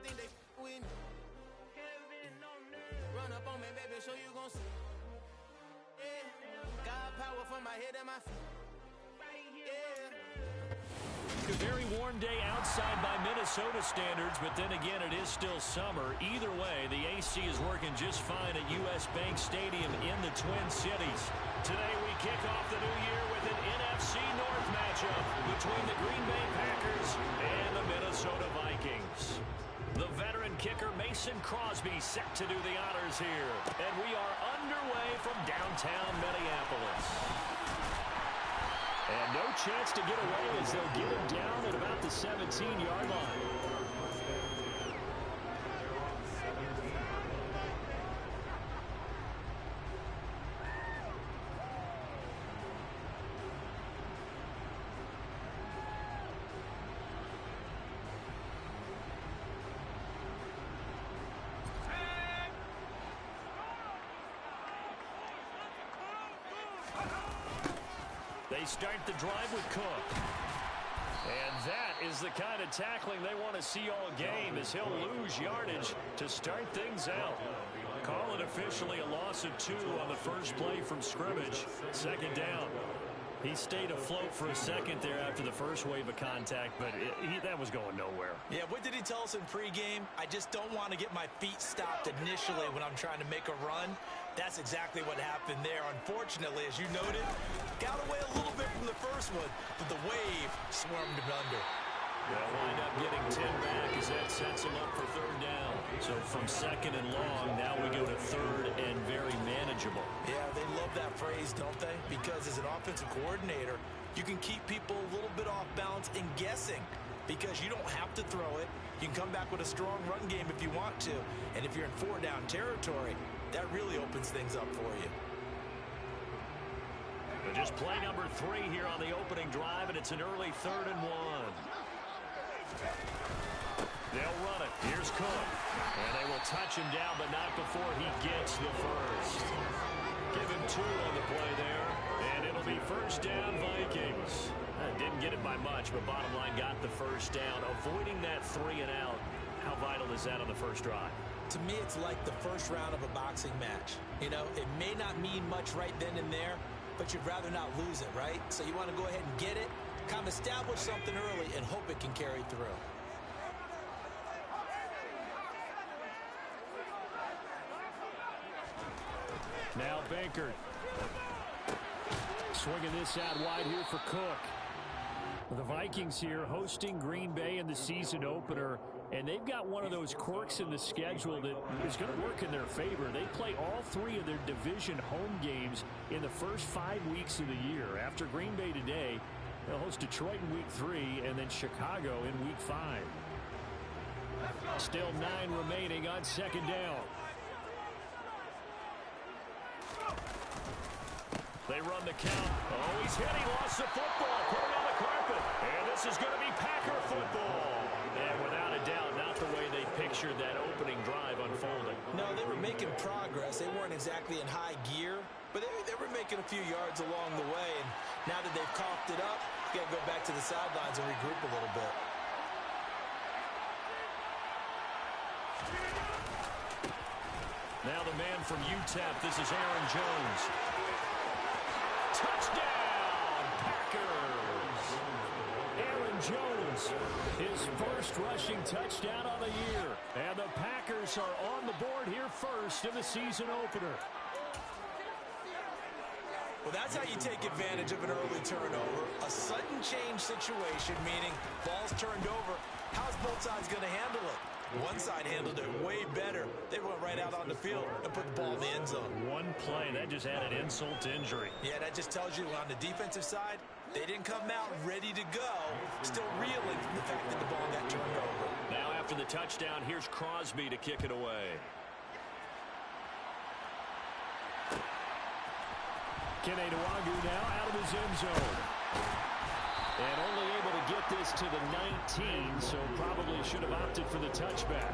think they with me. Run up on me, baby, show you gon' see. Yeah, got power from my head and my feet. Yeah. A very warm day outside by Minnesota standards, but then again, it is still summer. Either way, the AC is working just fine at U.S. Bank Stadium in the Twin Cities. Today, we kick off the new year with an NFC North matchup between the Green Bay Packers and the Minnesota Vikings. The veteran kicker Mason Crosby set to do the honors here, and we are underway from downtown Minneapolis. And no chance to get away as they'll get him down at about the 17-yard line. They start the drive with Cook. And that is the kind of tackling they want to see all game, as he'll lose yardage to start things out. Call it officially a loss of 2 on the first play from scrimmage. Second down. He stayed afloat for a second there after the first wave of contact, but that was going nowhere. Yeah, what did he tell us in pregame? I just don't want to get my feet stopped initially when I'm trying to make a run. That's exactly what happened there. Unfortunately, as you noted, got away a little bit from the first one, but the wave swarmed him under. They'll wind up getting 10 back as that sets him up for third down. So from second and long, now we go to third and very manageable. Yeah, they love that phrase, don't they? Because as an offensive coordinator, you can keep people a little bit off balance and guessing, because you don't have to throw it. You can come back with a strong run game if you want to. And if you're in 4-down territory, that really opens things up for you. But just play number 3 here on the opening drive, and it's an early 3rd and 1. They'll run it. Here's Cook. And they will touch him down, but not before he gets the first. Give him 2 on the play there, and it'll be first down, Vikings. Didn't get it by much, but bottom line got the first down. Avoiding that 3 and out. How vital is that on the first drive? To me, it's like the first round of a boxing match. You know, it may not mean much right then and there, but you'd rather not lose it, right? So you want to go ahead and get it, kind of establish something early, and hope it can carry through. Now Baker. Swinging this out wide here for Cook. The Vikings here hosting Green Bay in the season opener, and they've got one of those quirks in the schedule that is going to work in their favor. They play all 3 of their division home games in the first 5 weeks of the year. After Green Bay today, they'll host Detroit in week 3 and then Chicago in week 5. Still 9 remaining on second down. They run the count. Oh, he's hit. He lost the football. Put it on the carpet. And this is going to be Packer football. And without a doubt, not the way they pictured that opening drive unfolding. No, they were making progress. They weren't exactly in high gear, but they were making a few yards along the way. And now that they've coughed it up, you got to go back to the sidelines and regroup a little bit. Now the man from UTEP. This is Aaron Jones. Touchdown, Packers! Aaron Jones, his first rushing touchdown on the year. And the Packers are on the board here first in the season opener. Well, that's how you take advantage of an early turnover. A sudden change situation, meaning ball's turned over. How's both sides going to handle it? One side handled it way better. They went right out on the field and put the ball in the end zone. One play, that just added insult to injury. Yeah, that just tells you on the defensive side, they didn't come out ready to go, still reeling from the fact that the ball got turned over. Now after the touchdown, here's Crosby to kick it away. Kene Nwangwu now out of his end zone. And only able to get this to the 19, so probably should have opted for the touchback.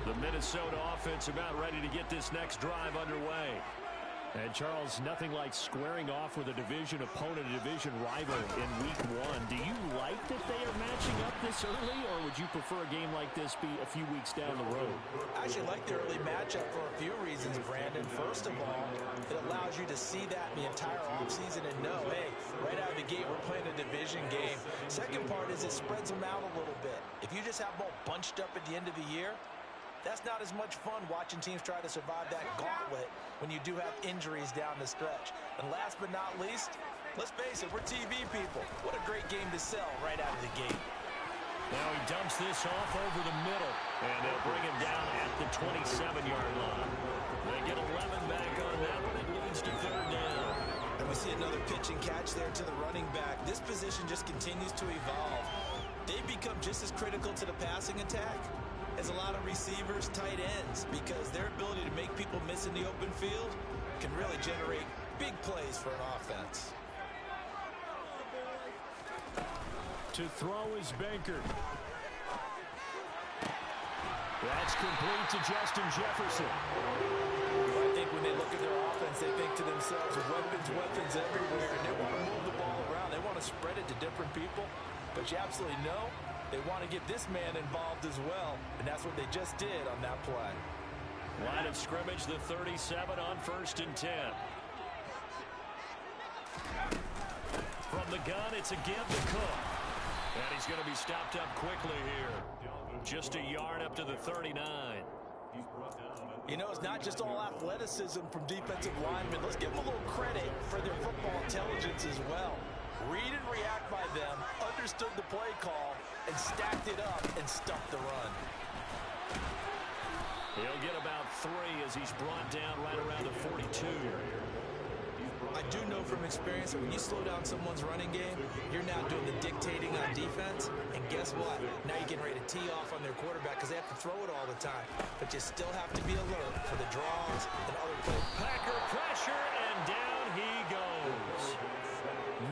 The Minnesota offense about ready to get this next drive underway. And, Charles, nothing like squaring off with a division opponent, a division rival in Week 1. Do you like that they are matching up this early, or would you prefer a game like this be a few weeks down the road? I actually like the early matchup for a few reasons, Brandon. First of all, it allows you to see that in the entire offseason and know, hey, right out of the gate, we're playing a division game. Second part is it spreads them out a little bit. If you just have them all bunched up at the end of the year, that's not as much fun watching teams try to survive that gauntlet when you do have injuries down the stretch. And last but not least, let's face it, we're TV people. What a great game to sell right out of the gate. Now he dumps this off over the middle, and they'll bring him down at the 27-yard line. They get 11 back on that one. It leads to third down. And we see another pitch and catch there to the running back. This position just continues to evolve. They become just as critical to the passing attack as a lot of receivers, tight ends, because their ability to make people miss in the open field can really generate big plays for an offense. To throw is Baker. That's complete to Justin Jefferson. I think when they look at their offense, they think to themselves, weapons everywhere, and they want to move the ball around. They want to spread it to different people, but you absolutely know they want to get this man involved as well, and that's what they just did on that play. Line of scrimmage, the 37 on 1st and 10. From the gun, it's a give to Cook. And he's going to be stopped up quickly here. Just a yard up to the 39. You know, it's not just all athleticism from defensive linemen. Let's give them a little credit for their football intelligence as well. Read and react by them, understood the play call, and stacked it up and stuffed the run. He'll get about 3 as he's brought down right around the 42. I do know from experience that when you slow down someone's running game, you're now doing the dictating on defense. And guess what? Now you're getting ready to tee off on their quarterback because they have to throw it all the time. But you still have to be alert for the draws and other plays. Packer pressure, and down he goes.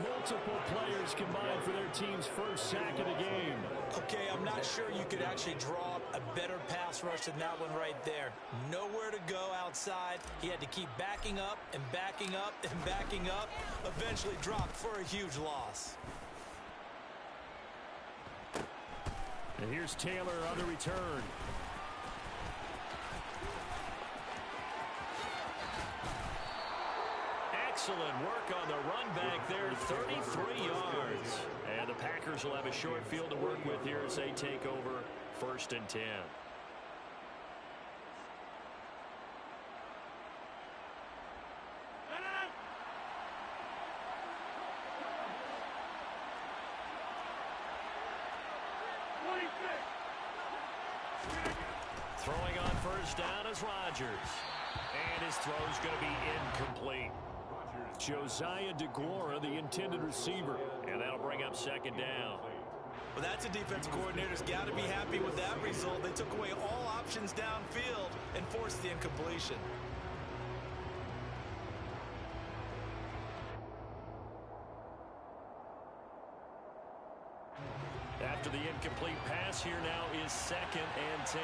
Multiple players combined for their team's first sack of the game. Okay, I'm not sure you could actually draw up a better pass rush than that one right there. Nowhere to go outside. He had to keep backing up and backing up and backing up. Eventually dropped for a huge loss. And here's Taylor on the return. Excellent work on the run back there, 33 yards. And the Packers will have a short field to work with here as they take over 1st and 10. Throwing on 1st down is Rodgers. And his throw's going to be incomplete. Josiah DeGuara, the intended receiver, and that'll bring up 2nd down. Well, that's a defense coordinator's got to be happy with that result. They took away all options downfield and forced the incompletion. After the incomplete pass, here now is 2nd and 10.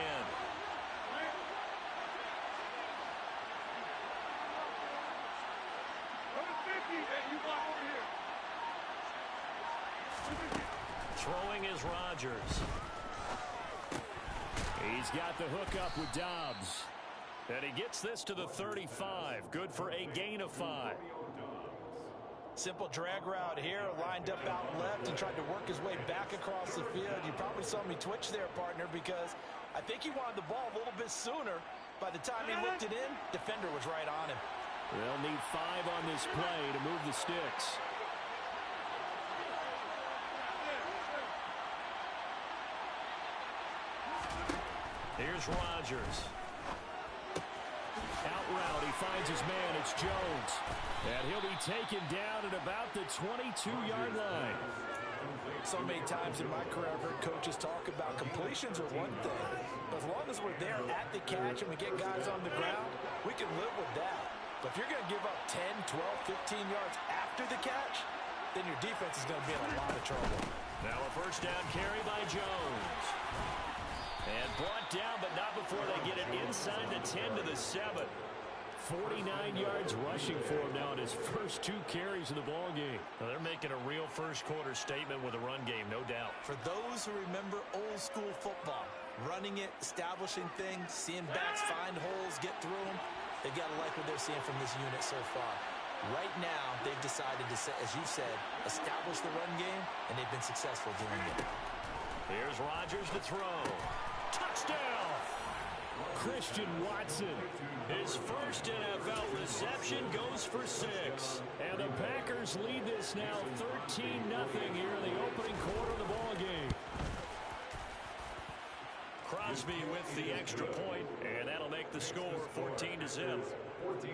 Throwing is Rodgers. He's got the hook up with Dobbs. And he gets this to the 35. Good for a gain of 5. Simple drag route here, lined up out left and tried to work his way back across the field. You probably saw me twitch there, partner, because I think he wanted the ball a little bit sooner. By the time he looked it in, defender was right on him. They'll need 5 on this play to move the sticks. Here's Rodgers. Out route, he finds his man. It's Jones. And he'll be taken down at about the 22-yard line. So many times in my career, I've heard coaches talk about completions are one thing. But as long as we're there at the catch and we get guys on the ground, we can live with that. But if you're going to give up 10, 12, 15 yards after the catch, then your defense is going to be in a lot of trouble. Now a 1st down carry by Jones. And brought down, but not before they get it inside the 10 to the 7. 49 yards rushing for him now in his first 2 carries of the ball game. Well, they're making a real first-quarter statement with a run game, no doubt. For those who remember old-school football, running it, establishing things, seeing backs find holes, get through them, they've got to like what they're seeing from this unit so far. Right now, they've decided to, as you said, establish the run game, and they've been successful doing it. Here's Rodgers to throw. Touchdown! Christian Watson, his first NFL reception, goes for 6. And the Packers lead this now 13-0 here in the opening quarter of the ball game. Crosby with the extra point, and that'll make the score 14-0. 14.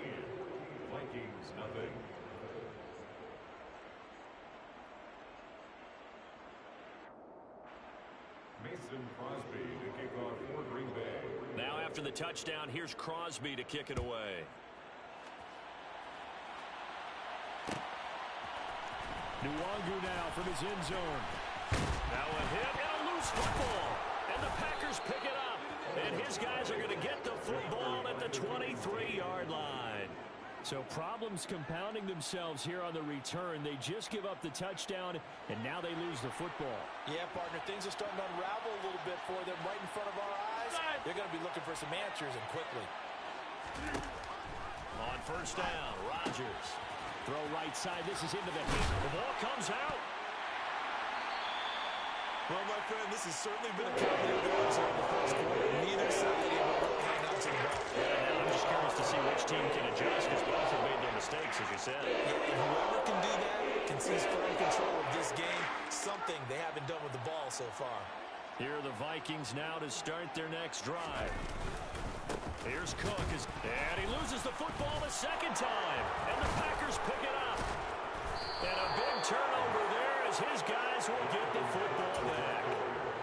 Vikings, nothing. Mason Crosby to kick off for Green Bay. Now after the touchdown, here's Crosby to kick it away. Nwangu now from his end zone. Now a hit and a loose football. And the Packers pick it up. And his guys are going to get the football at the 23-yard line. So problems compounding themselves here on the return. They just give up the touchdown, and now they lose the football. Yeah, partner, things are starting to unravel a little bit for them right in front of our eyes. They're going to be looking for some answers, and quickly. On first down, Rodgers. Throw right side. This is into the heat. The ball comes out. Well, my friend, this has certainly been a competitive match here in the first quarter. Neither side able to hang on to the ball. Yeah, I'm just curious to see which team can adjust, because both have made their mistakes, as you said. Yeah, and whoever can do that can seize firm control of this game, something they haven't done with the ball so far. Here are the Vikings now to start their next drive. Here's Cook, and he loses the football the second time, and the Packers pick it up. And a big turnover there as his guys will get the football back.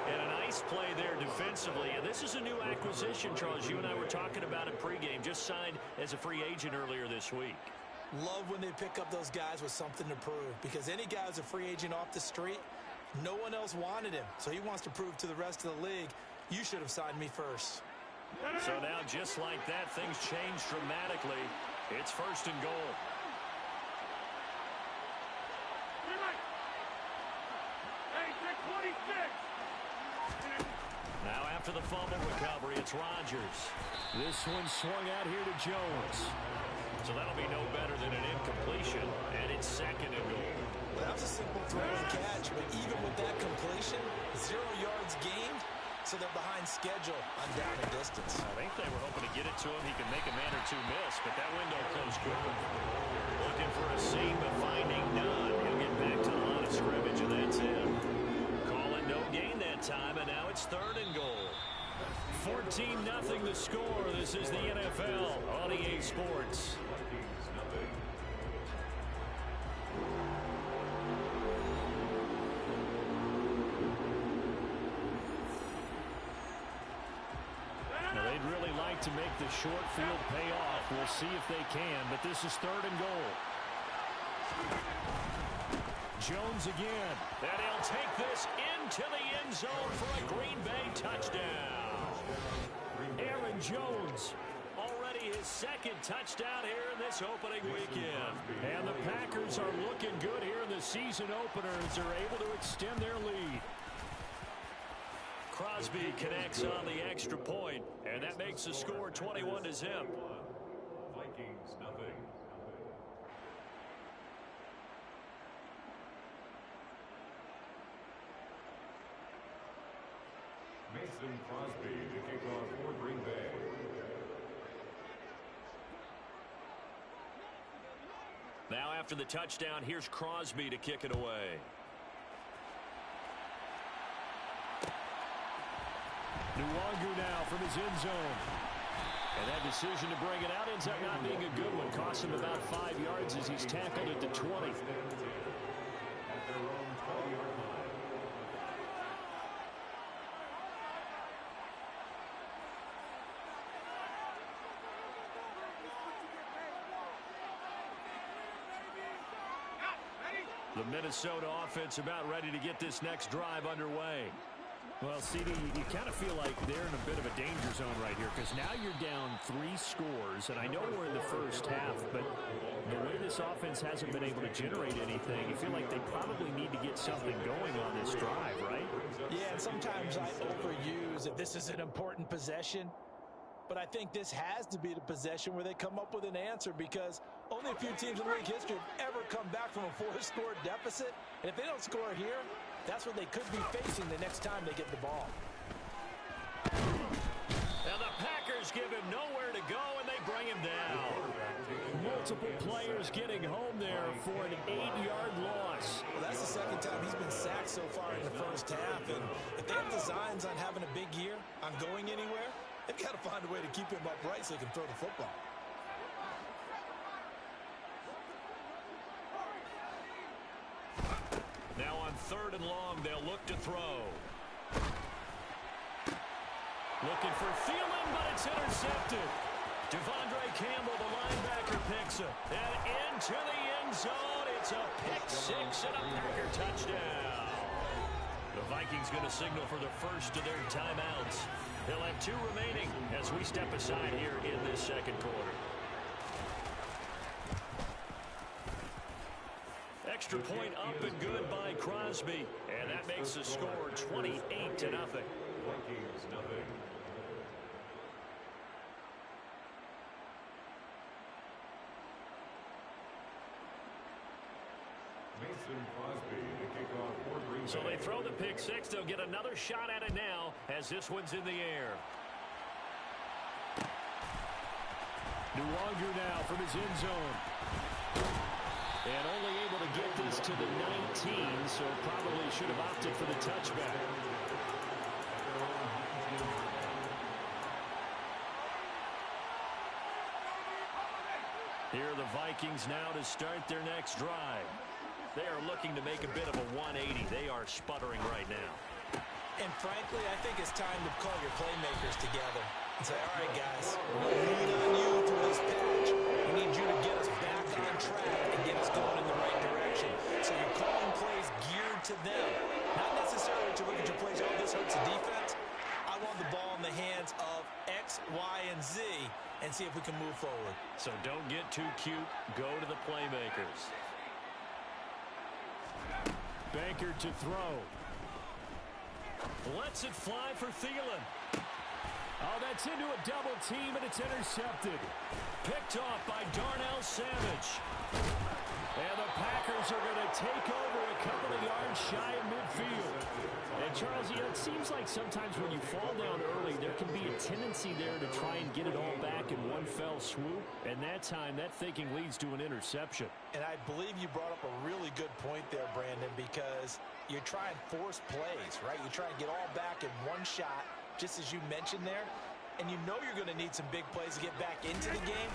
And a nice play there defensively. And this is a new acquisition, Charles. You and I were talking about it pregame. Just signed as a free agent earlier this week. Love when they pick up those guys with something to prove, because any guy who's a free agent off the street, no one else wanted him. So he wants to prove to the rest of the league, you should have signed me first. So now, just like that, things change dramatically. It's first and goal. Now after the fumble recovery, it's Rodgers. This one swung out here to Jones. So that'll be no better than an incompletion, and it's second and goal. Well, that was a simple throw and catch, but even with that completion, 0 yards gained, so they're behind schedule on down and distance. I think they were hoping to get it to him. He could make a man or two miss, but that window closed quickly. Looking for a seam, but finding none. He'll get back to the line of scrimmage, and that's it. Calling no gain that time, and now it's third and goal. 14-0 the score. This is the NFL on EA Sports. Vikings, nothing. Now, they'd really like to make the short field pay off. We'll see if they can, but this is third and goal. Jones again. And he'll take this into the end zone for a Green Bay touchdown. Aaron Jones, already his second touchdown here in this opening weekend. And the Packers are looking good here in the season opener as they're able to extend their lead. Crosby connects on the extra point, and that makes the score 21-0. Vikings, nothing. Mason Crosby to kick off for Green Bay. Now after the touchdown, here's Crosby to kick it away. Nwangu now from his end zone. And that decision to bring it out ends up not being a good one. Costs him about 5 yards as he's tackled at the 20. At their own 12-yard line. The Minnesota offense about ready to get this next drive underway. Well, CD, you kind of feel like they're in a bit of a danger zone right here because now you're down 3 scores, and I know we're in the first half, but the way this offense hasn't been able to generate anything, you feel like they probably need to get something going on this drive, right? Yeah, and sometimes I overuse that this is an important possession, but I think this has to be the possession where they come up with an answer because only a few teams in league history have ever come back from a 4-score deficit, and if they don't score here, that's what they could be facing the next time they get the ball. And the Packers give him nowhere to go, and they bring him down. Multiple players getting home there for an 8-yard loss. Well, that's the second time he's been sacked so far in the first half, and if they have designs on having a big year, on going anywhere, they've got to find a way to keep him upright so he can throw the football. Now on 3rd and long, they'll look to throw. Looking for Thielen, but it's intercepted. Devondre Campbell, the linebacker, picks it. And into the end zone, it's a pick-6 and a Packer touchdown. The Vikings going to signal for the first of their timeouts. They'll have 2 remaining as we step aside here in this second quarter. Extra point up and good by Crosby. And that makes the score 28-0. Vikings, nothing. Mason Crosby to kick off for Green Bay. So they throw the pick-6. They'll get another shot at it now as this one's in the air. Nuwanger now from his end zone. And only able to get this to the 19, so probably should have opted for the touchback. Here are the Vikings now to start their next drive. They are looking to make a bit of a 180. They are sputtering right now. And frankly, I think it's time to call your playmakers together and say, all right, guys, we're going to lean on you through this patch. We need you to get us back on track and get us going in the right direction. So you're calling plays geared to them. Not necessarily to look at your plays, oh, this hurts the defense. I want the ball in the hands of X, Y, and Z and see if we can move forward. So don't get too cute. Go to the playmakers. Banker to throw. Lets it fly for Thielen. Oh, that's into a double team, and it's intercepted. Picked off by Darnell Savage. And the Packers are going to take over a couple of yards shy of midfield. And, Charles, you know, it seems like sometimes when you fall down early, there can be a tendency there to try and get it all back in one fell swoop. And that time, that thinking leads to an interception. And I believe you brought up a really good point there, Brandon, because you try and force plays, right? You try and get all back in one shot, just as you mentioned there. And you know you're going to need some big plays to get back into the game.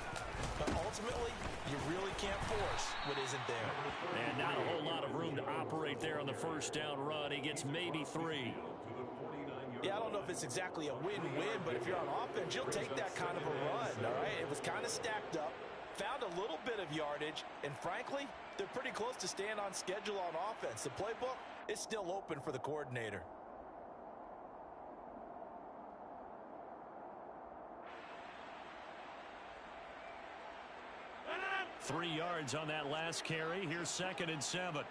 But ultimately, you really can't force what isn't there. And not a whole lot of room to operate there on the first down run. He gets maybe 3. Yeah, I don't know if it's exactly a win-win, but if you're on offense, you'll take that kind of a run, all right? It was kind of stacked up, found a little bit of yardage, and frankly, they're pretty close to staying on schedule on offense. The playbook is still open for the coordinator. 3 yards on that last carry. Here's 2nd and 7.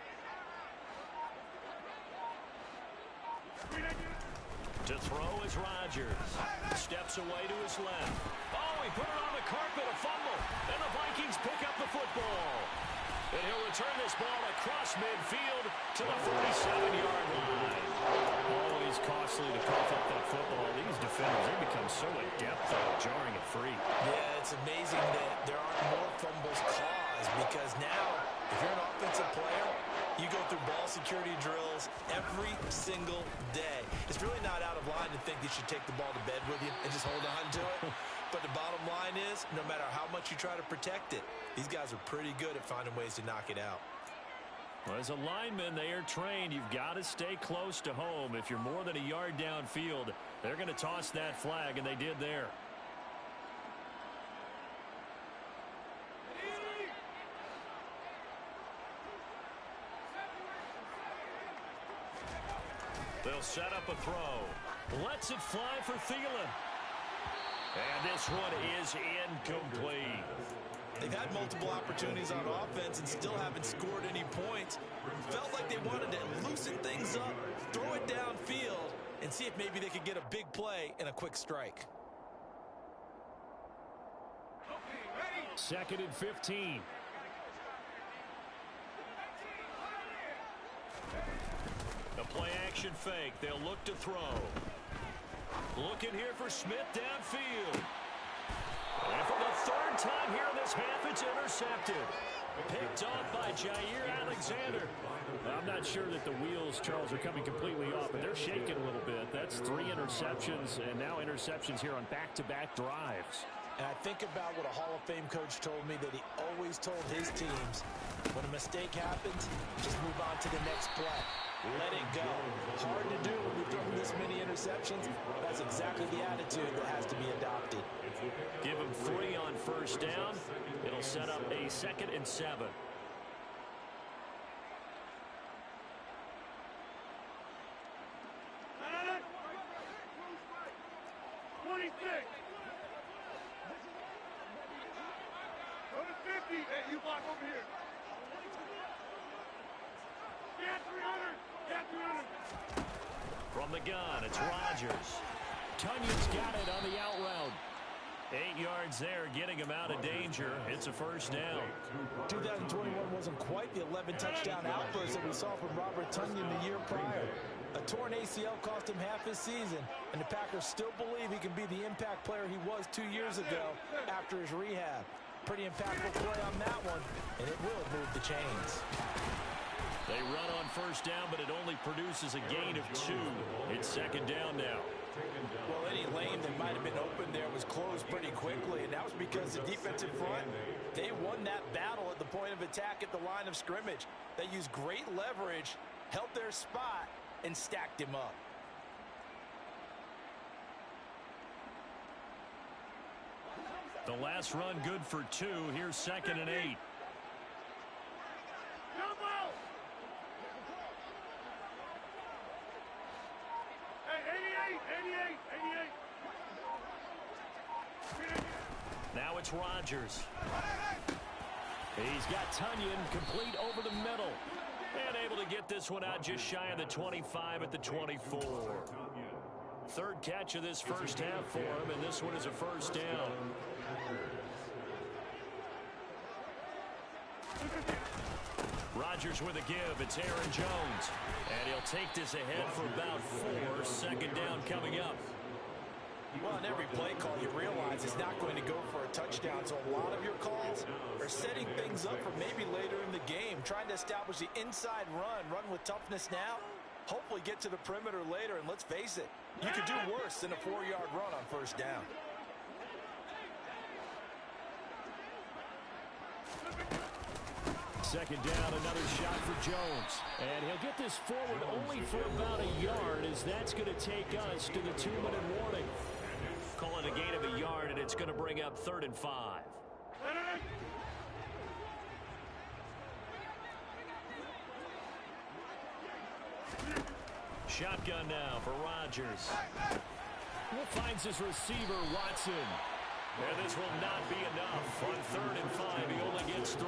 To throw is Rodgers. Steps away to his left. Oh, he put it on the carpet, a fumble. And the Vikings pick up the football. And he'll return this ball across midfield to the 47-yard line. Always costly to cough up that football. These defenders, they become so adept at jarring it free. Yeah, it's amazing that there aren't more fumbles caused because now, if you're an offensive player, you go through ball security drills every single day. It's really not out of line to think you should take the ball to bed with you and just hold on to it. But the bottom line is, no matter how much you try to protect it, these guys are pretty good at finding ways to knock it out. Well, as a lineman, they are trained. You've got to stay close to home. If you're more than a yard downfield, they're going to toss that flag, and they did there. They'll He'll set up a throw. Lets it fly for Thielen. And this one is incomplete. They've had multiple opportunities on offense and still haven't scored any points. Felt like they wanted to loosen things up, throw it downfield, and see if maybe they could get a big play and a quick strike. 2nd and 15. The play action fake. They'll look to throw. Looking here for Smith downfield. And for the 3rd time here in this half, it's intercepted. Picked off by Jair Alexander. I'm not sure that the wheels, Charles, are coming completely off, but they're shaking a little bit. That's 3 interceptions, and now interceptions here on back-to-back drives. And I think about what a Hall of Fame coach told me that he always told his teams, when a mistake happens, just move on to the next play. Let it go. Hard to do when you've thrown this many interceptions. That's exactly the attitude that has to be adopted. Give him 3 on 1st down. It'll set up a 2nd and 7. Hey, you block over here. Get 300. Get 300. From the gun, it's Rodgers. Tunyon's got it on the out route. 8 yards there, getting him out of danger. It's a 1st down. 2021 wasn't quite the 11-touchdown outburst that we saw from Robert Tonyan the year prior. A torn ACL cost him half his season, and the Packers still believe he can be the impact player he was 2 years ago after his rehab. Pretty impactful play on that one, and it will move the chains. They run on 1st down, but it only produces a gain of 2. It's 2nd down now. Well, any lane that might have been open there was closed pretty quickly, and that was because the defensive front, they won that battle at the point of attack at the line of scrimmage. They used great leverage, held their spot, and stacked him up. The last run good for 2. Here's 2nd and 8. Now it's Rodgers. He's got Tonyan complete over the middle. And able to get this one out just shy of the 25 at the 24. 3rd catch of this 1st half for him, and this one is a 1st down. Rodgers with a give. It's Aaron Jones. And he'll take this ahead for about 4. 2nd down coming up. Well, on every play call, you realize it's not going to go for a touchdown. So a lot of your calls are setting things up for maybe later in the game, trying to establish the inside run with toughness now, hopefully get to the perimeter later. And let's face it, you could do worse than a 4-yard run on 1st down. Second down, another shot for Jones. And he'll get this forward only for about a yard, as that's going to take us to the 2-minute warning. Call it a gain of a yard, and it's going to bring up 3rd and 5. Shotgun now for Rodgers. Finds his receiver, Watson. And this will not be enough. On 3rd and 5, he only gets 3.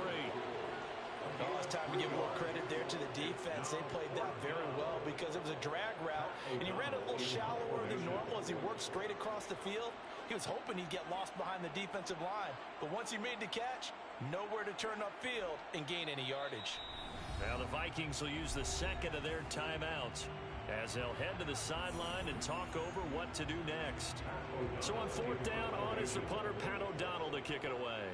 Well, it's time to give more credit there to the defense. They played that very well because it was a drag route, and he ran a little shallower than normal as he worked straight across the field. He was hoping he'd get lost behind the defensive line, but once he made the catch, nowhere to turn upfield and gain any yardage. Now the Vikings will use the 2nd of their timeouts as they'll head to the sideline and talk over what to do next. So on 4th down, on is the punter, Pat O'Donnell, to kick it away.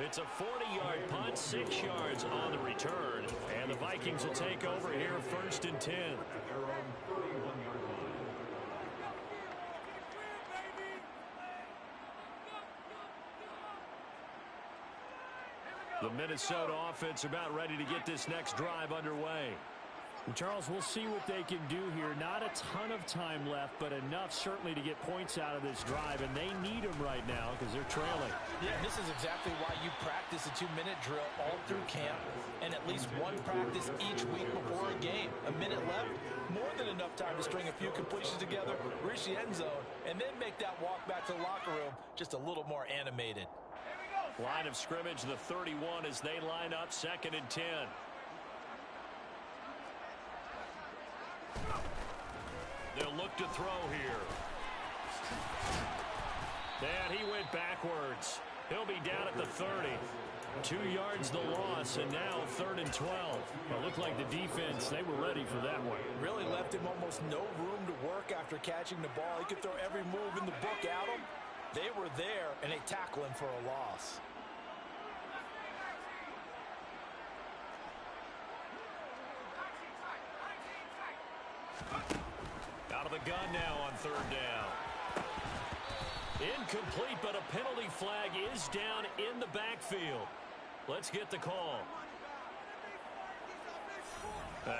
It's a 40-yard punt, 6 yards on the return. And the Vikings will take over here, 1st and 10. The Minnesota offense about ready to get this next drive underway. Charles, we'll see what they can do here. Not a ton of time left, but enough certainly to get points out of this drive, and they need them right now because they're trailing. Yeah, this is exactly why you practice a 2-minute drill all through camp and at least one practice each week before a game. A minute left, more than enough time to string a few completions together, reach the end zone, and then make that walk back to the locker room just a little more animated. Line of scrimmage, the 31 as they line up 2nd and 10. They'll look to throw here. And he went backwards. He'll be down at the 30. 2 yards the loss, and now 3rd and 12. Well, it looked like the defense, they were ready for that one. Really left him almost no room to work after catching the ball. He could throw every move in the book at him. They were there, and they tackle him for a loss. Out of the gun now on 3rd down. Incomplete, but a penalty flag is down in the backfield. Let's get the call.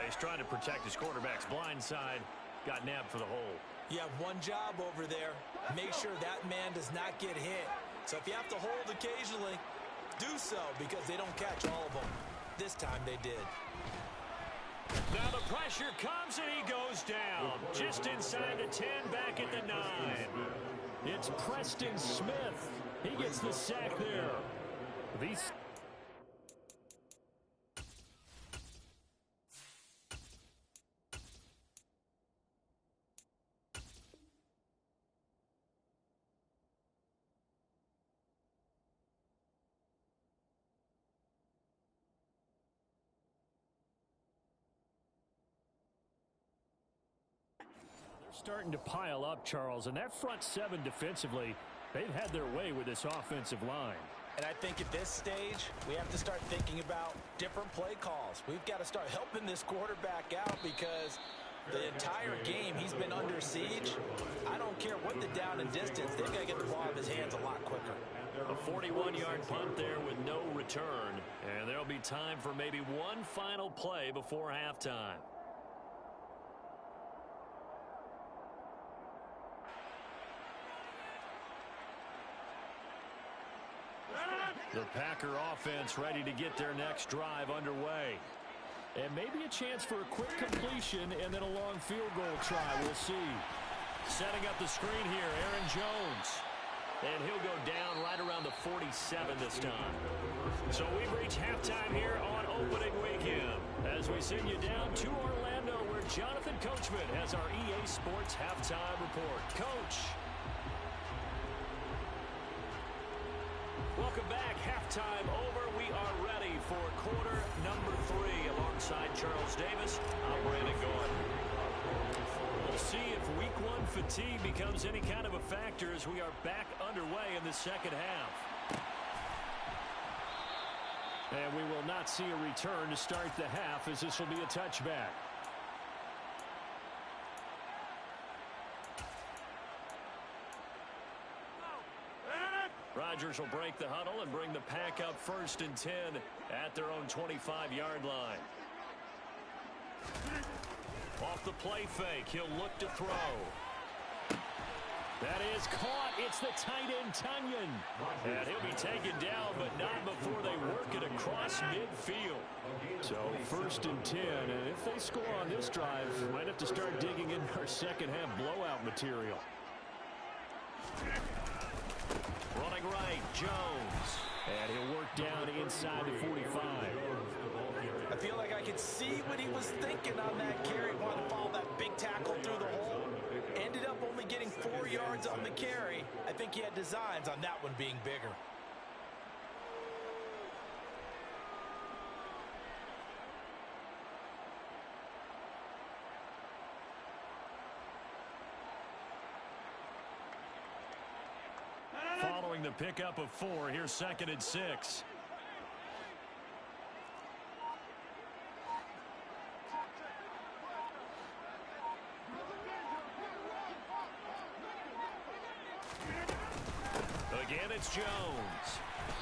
He's trying to protect his quarterback's blind side. Got nabbed for the hole. You have one job over there. Make sure that man does not get hit. So if you have to hold occasionally, do so because they don't catch all of them. This time they did. Now the pressure comes and he goes down. Just inside the 10, back at the 9. It's Preston Smith. He gets the sack there. These... starting to pile up, Charles, and that front 7 defensively, they've had their way with this offensive line. And I think at this stage, we have to start thinking about different play calls. We've got to start helping this quarterback out because the entire game he's been under siege. I don't care what the down and distance, they've got to get the ball out of his hands a lot quicker. A 41-yard punt there with no return, and there'll be time for maybe one final play before halftime. The Packer offense ready to get their next drive underway. And maybe a chance for a quick completion and then a long field goal try. We'll see. Setting up the screen here, Aaron Jones. And he'll go down right around the 47 this time. So we've reached halftime here on opening weekend. As we send you down to Orlando where Jonathan Coachman has our EA Sports halftime report. Coach. Welcome back. Halftime over. We are ready for quarter number 3 alongside Charles Davis. I'm Brandon Gordon. We'll see if week 1 fatigue becomes any kind of a factor as we are back underway in the second half. And we will not see a return to start the half as this will be a touchback. Rodgers will break the huddle and bring the Pack up 1st and 10 at their own 25-yard line. Off the play fake, he'll look to throw. That is caught. It's the tight end, Tunyon. And he'll be taken down, but not before they work it across midfield. So 1st and 10, and if they score on this drive, might have to start digging in our second half blowout material. Running right, Jones. And he'll work down inside the 45. I feel like I could see what he was thinking on that carry. Wanted to follow that big tackle through the hole. Ended up only getting 4 yards on the carry. I think he had designs on that one being bigger. Following the pickup of 4, here's 2nd and 6. Again, it's Jones.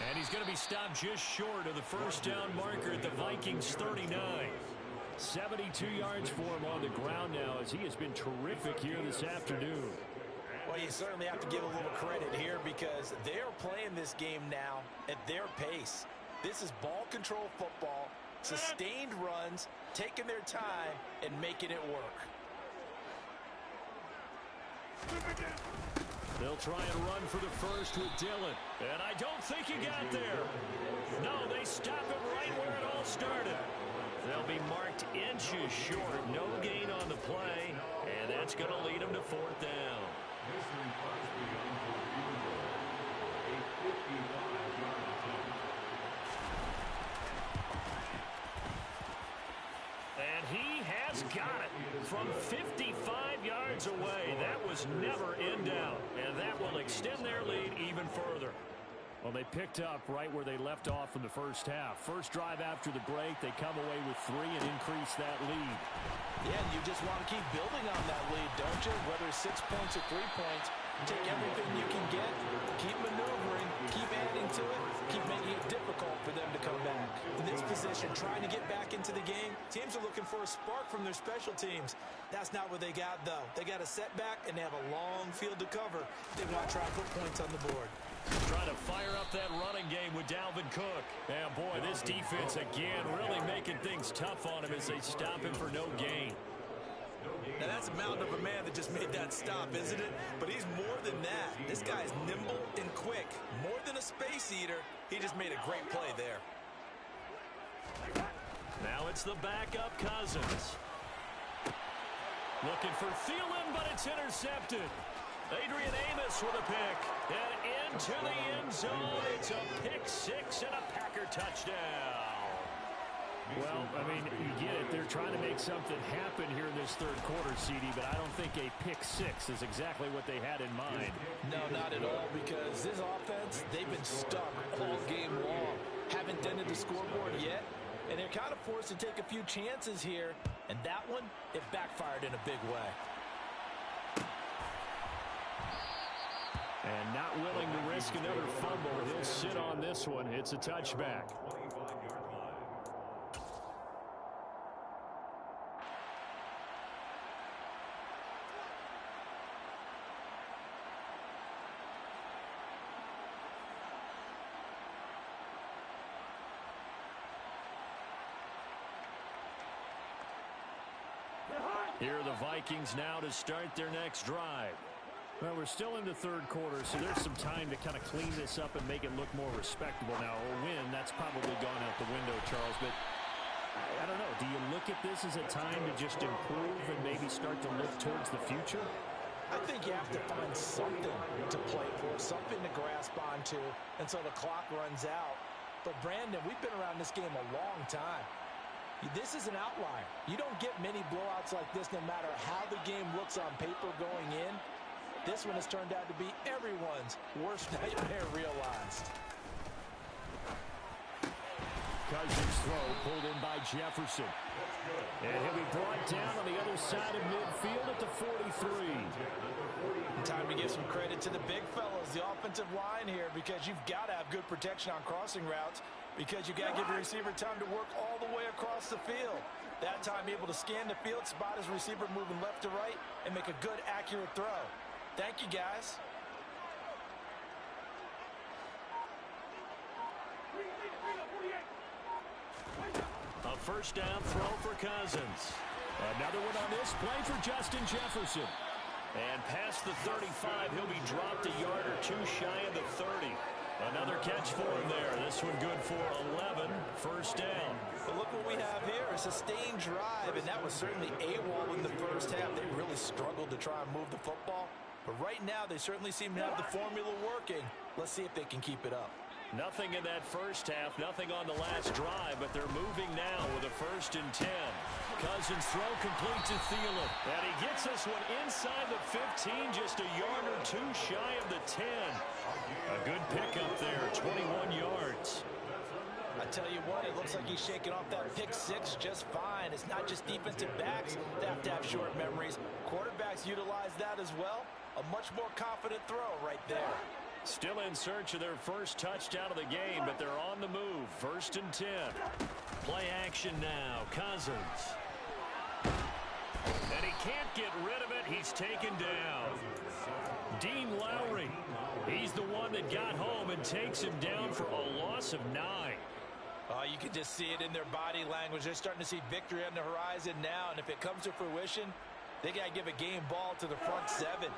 And he's going to be stopped just short of the 1st down marker at the Vikings 39. 72 yards for him on the ground now, as he has been terrific here this afternoon. Well, you certainly have to give a little credit here because they're playing this game now at their pace. This is ball control football, sustained runs, taking their time, and making it work. They'll try and run for the first with Dillon. And I don't think he got there. No, they stop it right where it all started. They'll be marked inches short. No gain on the play, and that's going to lead them to fourth down. Missing Crosby onto the field goal. A 55-yard attempt. And he has got it from 55 yards away. That was never in doubt, and that will extend their lead even further. Well, they picked up right where they left off in the first half. First drive after the break, they come away with 3 and increase that lead. Yeah, you just want to keep building on that lead, don't you? Whether it's 6 points or 3 points, take everything you can get, keep maneuvering, keep adding to it, keep making it difficult for them to come back. In this position, trying to get back into the game, teams are looking for a spark from their special teams. That's not what they got, though. They got a setback, and they have a long field to cover. They want to try and put points on the board. Trying to fire up that running game with Dalvin Cook. And boy, this defense again really making things tough on him as they stop him for no gain. Now that's a mountain of a man that just made that stop, isn't it? But he's more than that. This guy is nimble and quick. More than a space eater. He just made a great play there. Now it's the backup Cousins. Looking for Thielen, but it's intercepted. Adrian Amos with a pick. And into the end zone. It's a pick six and a Packer touchdown. Well, I mean, you get it. They're trying to make something happen here in this third quarter, CD, but I don't think a pick six is exactly what they had in mind. No, not at all, because this offense, they've been stuck all game long. Haven't dented the scoreboard yet, and they're kind of forced to take a few chances here, and that one, it backfired in a big way. And not willing to risk another fumble. He'll sit on this one. It's a touchback. 25-yard line. Here are the Vikings now to start their next drive. Well, we're still in the third quarter, so there's some time to kind of clean this up and make it look more respectable. Now, a win, that's probably gone out the window, Charles, but I don't know. Do you look at this as a time to just improve and maybe start to look towards the future? I think you have to find something to play for, something to grasp onto until the clock runs out. But, Brandon, we've been around this game a long time. This is an outlier. You don't get many blowouts like this no matter how the game looks on paper going in. This one has turned out to be everyone's worst nightmare realized. Cousins' throw pulled in by Jefferson. And he'll be brought down on the other side of midfield at the 43. Time to give some credit to the big fellas, the offensive line here, because you've got to have good protection on crossing routes, because you've got to give your receiver time to work all the way across the field. That time able to scan the field, spot his receiver moving left to right, and make a good, accurate throw. Thank you, guys. A first down throw for Cousins. Another one on this play for Justin Jefferson. And past the 35, he'll be dropped a yard or two shy of the 30. Another catch for him there. This one good for 11. First down. But look what we have here, a sustained drive, and that was certainly AWOL in the first half. They really struggled to try and move the football. But right now, they certainly seem to have the formula working. Let's see if they can keep it up. Nothing in that first half, nothing on the last drive, but they're moving now with a 1st and 10. Cousins throw complete to Thielen. And he gets this one inside the 15, just a yard or two shy of the 10. A good pickup there, 21 yards. I tell you what, it looks like he's shaking off that pick six just fine. It's not just defensive backs that have to have short memories. Quarterbacks utilize that as well. A much more confident throw right there. Still in search of their first touchdown of the game, but they're on the move. 1st and 10. Play action now. Cousins. can't get rid of it. He's taken down. Dean Lowry, he's the one that got home and takes him down for a loss of 9. You can just see it in their body language. They're starting to see victory on the horizon now, and if it comes to fruition, they got to give a game ball to the front 7.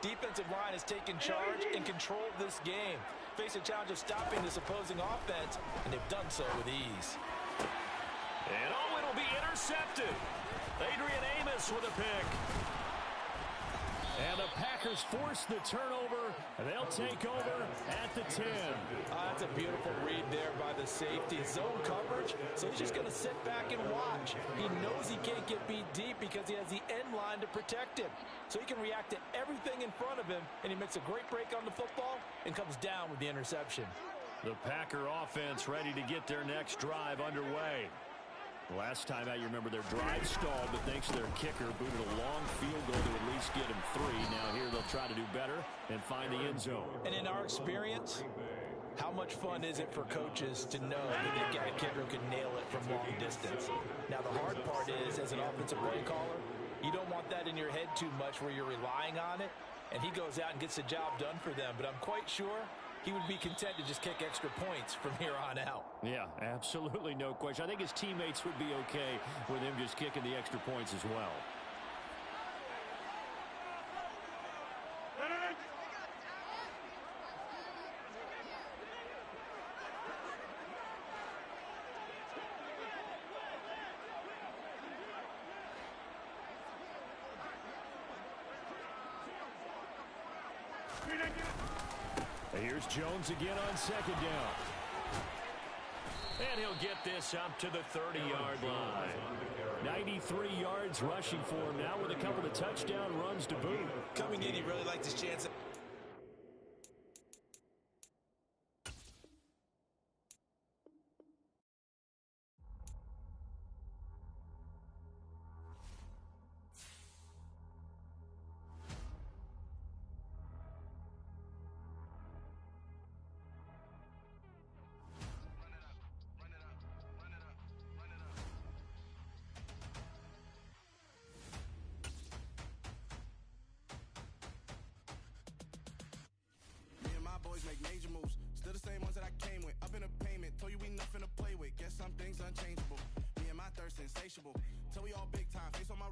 Defensive line has taken charge and controlled this game. Face a challenge of stopping this opposing offense, and they've done so with ease. And it'll be intercepted. Adrian Amos with a pick. And the Packers force the turnover, and they'll take over at the 10. That's a beautiful read there by the safety. Zone coverage, so he's just going to sit back and watch. He knows he can't get beat deep because he has the end line to protect him. So he can react to everything in front of him, and he makes a great break on the football and comes down with the interception. The Packer offense ready to get their next drive underway. Last time out, you remember their drive stalled, but thanks to their kicker, booted a long field goal to at least get him 3. Now here they'll try to do better and find the end zone. And in our experience, how much fun is it for coaches to know that they've got a kicker who can nail it from long distance? Now the hard part is, as an offensive play caller, you don't want that in your head too much where you're relying on it, and he goes out and gets the job done for them. But I'm quite sure he would be content to just kick extra points from here on out. Yeah, absolutely no question. I think his teammates would be okay with him just kicking the extra points as well. Here's Jones again on second down. And he'll get this up to the 30-yard line. 93 yards rushing for him now with a couple of touchdown runs to boot. Coming in, he really liked his chance. Make major moves, still the same ones that I came with. Up in a payment, told you we nothing to play with. Guess some things unchangeable. Me and my thirst insatiable, till we all big time. Face on my